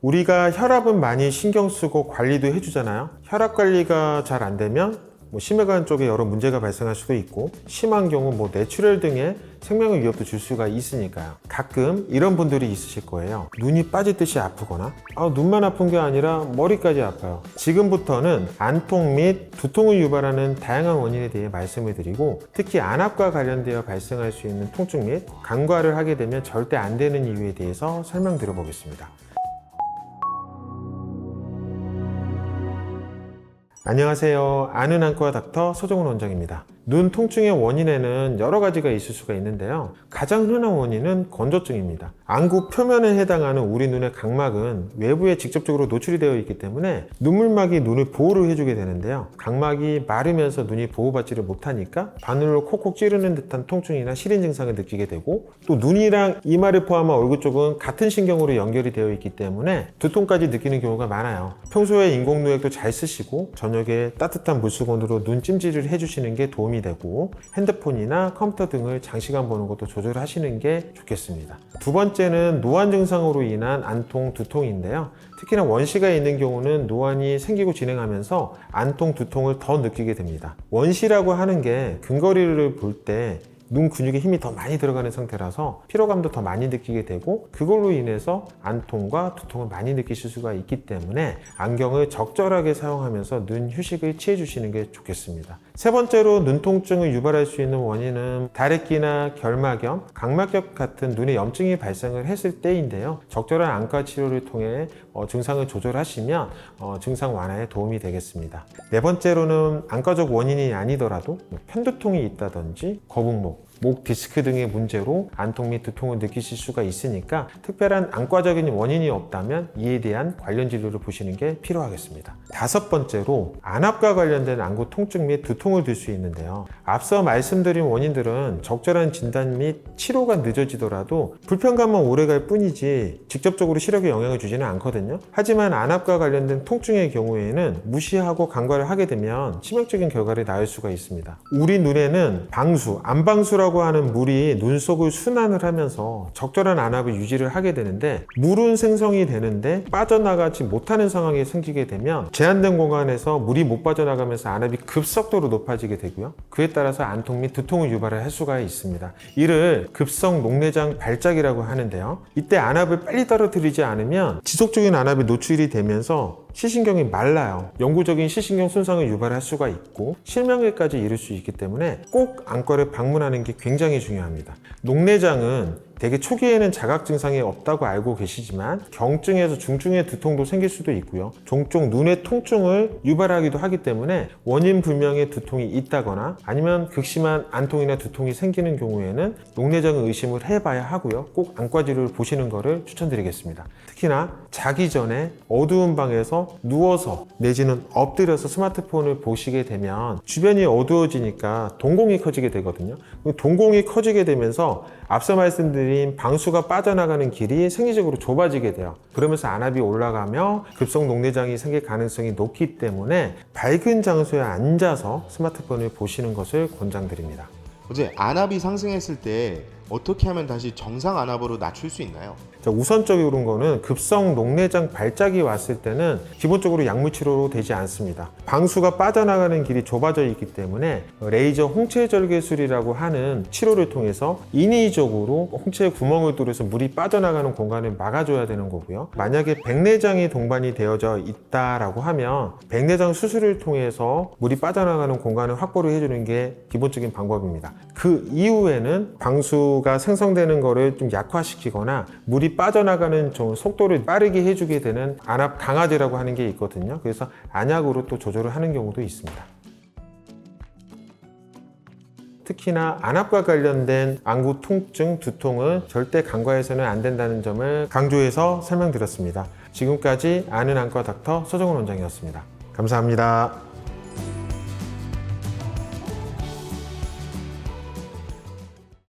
우리가 혈압은 많이 신경 쓰고 관리도 해주잖아요. 혈압 관리가 잘 안 되면 심혈관 쪽에 여러 문제가 발생할 수도 있고, 심한 경우 뇌출혈 등의 생명의 위협도 줄 수가 있으니까요. 가끔 이런 분들이 있으실 거예요. 눈이 빠지듯이 아프거나 눈만 아픈 게 아니라 머리까지 아파요. 지금부터는 안통 및 두통을 유발하는 다양한 원인에 대해 말씀을 드리고, 특히 안압과 관련되어 발생할 수 있는 통증 및 간과를 하게 되면 절대 안 되는 이유에 대해서 설명드려 보겠습니다. 안녕하세요. 아는 안과 닥터 서정훈 원장입니다. 눈 통증의 원인에는 여러 가지가 있을 수가 있는데요. 가장 흔한 원인은 건조증입니다. 안구 표면에 해당하는 우리 눈의 각막은 외부에 직접적으로 노출이 되어 있기 때문에 눈물막이 눈을 보호를 해주게 되는데요. 각막이 마르면서 눈이 보호받지를 못하니까 바늘로 콕콕 찌르는 듯한 통증이나 시린 증상을 느끼게 되고, 또 눈이랑 이마를 포함한 얼굴 쪽은 같은 신경으로 연결이 되어 있기 때문에 두통까지 느끼는 경우가 많아요. 평소에 인공누액도 잘 쓰시고 저녁에 따뜻한 물수건으로 눈 찜질을 해주시는 게 도움이 되고, 핸드폰이나 컴퓨터 등을 장시간 보는 것도 조절하시는 게 좋겠습니다. 두 번째는 노안 증상으로 인한 안통, 두통인데요. 특히나 원시가 있는 경우는 노안이 생기고 진행하면서 안통, 두통을 더 느끼게 됩니다. 원시라고 하는 게 근거리를 볼 때 눈 근육에 힘이 더 많이 들어가는 상태라서 피로감도 더 많이 느끼게 되고, 그걸로 인해서 안통과 두통을 많이 느끼실 수가 있기 때문에 안경을 적절하게 사용하면서 눈 휴식을 취해 주시는 게 좋겠습니다. 세 번째로 눈통증을 유발할 수 있는 원인은 다래끼나 결막염, 각막염 같은 눈에 염증이 발생을 했을 때인데요. 적절한 안과 치료를 통해 증상을 조절하시면 증상 완화에 도움이 되겠습니다. 네 번째로는 안과적 원인이 아니더라도 편두통이 있다든지 거북목, 목 디스크 등의 문제로 안통 및 두통을 느끼실 수가 있으니까 특별한 안과적인 원인이 없다면 이에 대한 관련 진료를 보시는 게 필요하겠습니다. 다섯 번째로 안압과 관련된 안구 통증 및 두통을 들 수 있는데요. 앞서 말씀드린 원인들은 적절한 진단 및 치료가 늦어지더라도 불편감만 오래갈 뿐이지 직접적으로 시력에 영향을 주지는 않거든요. 하지만 안압과 관련된 통증의 경우에는 무시하고 간과를 하게 되면 치명적인 결과를 낳을 수가 있습니다. 우리 눈에는 방수, 안방수라고 하는 물이 눈 속을 순환을 하면서 적절한 안압을 유지를 하게 되는데, 물은 생성이 되는데 빠져나가지 못하는 상황이 생기게 되면 제한된 공간에서 물이 못 빠져나가면서 안압이 급속도로 높아지게 되고요. 그에 따라서 안통 및 두통을 유발을 할 수가 있습니다. 이를 급성 녹내장 발작이라고 하는데요. 이때 안압을 빨리 떨어뜨리지 않으면 지속적인 안압에 노출이 되면서 시신경이 말라요. 영구적인 시신경 손상을 유발할 수가 있고 실명에까지 이를 수 있기 때문에 꼭 안과를 방문하는 게 굉장히 중요합니다. 녹내장은 대개 초기에는 자각 증상이 없다고 알고 계시지만 경증에서 중증의 두통도 생길 수도 있고요. 종종 눈의 통증을 유발하기도 하기 때문에 원인 불명의 두통이 있다거나 아니면 극심한 안통이나 두통이 생기는 경우에는 녹내장을 의심을 해봐야 하고요. 꼭 안과 진료를 보시는 것을 추천드리겠습니다. 특히나 자기 전에 어두운 방에서 누워서 내지는 엎드려서 스마트폰을 보시게 되면 주변이 어두워지니까 동공이 커지게 되거든요. 동공이 커지게 되면서 앞서 말씀드린 방수가 빠져나가는 길이 생리적으로 좁아지게 돼요. 그러면서 안압이 올라가며 급성 녹내장이 생길 가능성이 높기 때문에 밝은 장소에 앉아서 스마트폰을 보시는 것을 권장드립니다. 어제 안압이 상승했을 때 어떻게 하면 다시 정상 안압으로 낮출 수 있나요? 우선적인 거는 급성 녹내장 발작이 왔을 때는 기본적으로 약물 치료로 되지 않습니다. 방수가 빠져나가는 길이 좁아져 있기 때문에 레이저 홍채절개술이라고 하는 치료를 통해서 인위적으로 홍채에 구멍을 뚫어서 물이 빠져나가는 공간을 막아줘야 되는 거고요. 만약에 백내장이 동반이 되어져 있다라고 하면 백내장 수술을 통해서 물이 빠져나가는 공간을 확보를 해주는 게 기본적인 방법입니다. 그 이후에는 방수가 생성되는 거를 좀 약화시키거나 물이 빠져나가는 좀 속도를 빠르게 해주게 되는 안압 강화제라고 하는 게 있거든요. 그래서 안약으로 또 조절을 하는 경우도 있습니다. 특히나 안압과 관련된 안구 통증, 두통은 절대 간과해서는 안 된다는 점을 강조해서 설명드렸습니다. 지금까지 아는 안과 닥터 서정훈 원장이었습니다. 감사합니다.